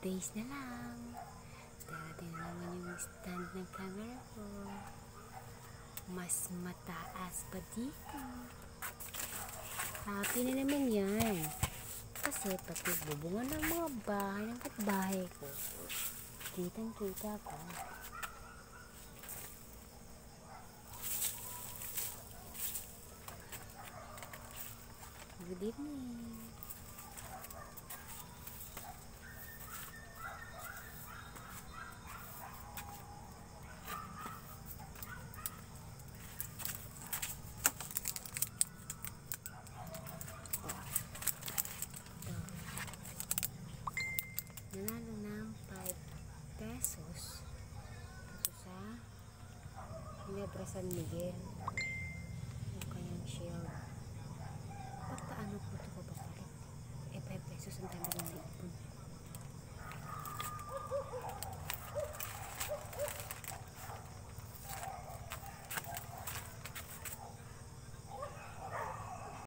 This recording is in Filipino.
days na lang. Darating na naman yung stand ng camera ko. Mas mataas pa dito. Happy na naman yan. Kasi pati bubungan ng mga bahay ng kapbahay ko. Kitang-kita ko. Good evening. Nanalo ng 5 pesos dito sa Nebra San Miguel.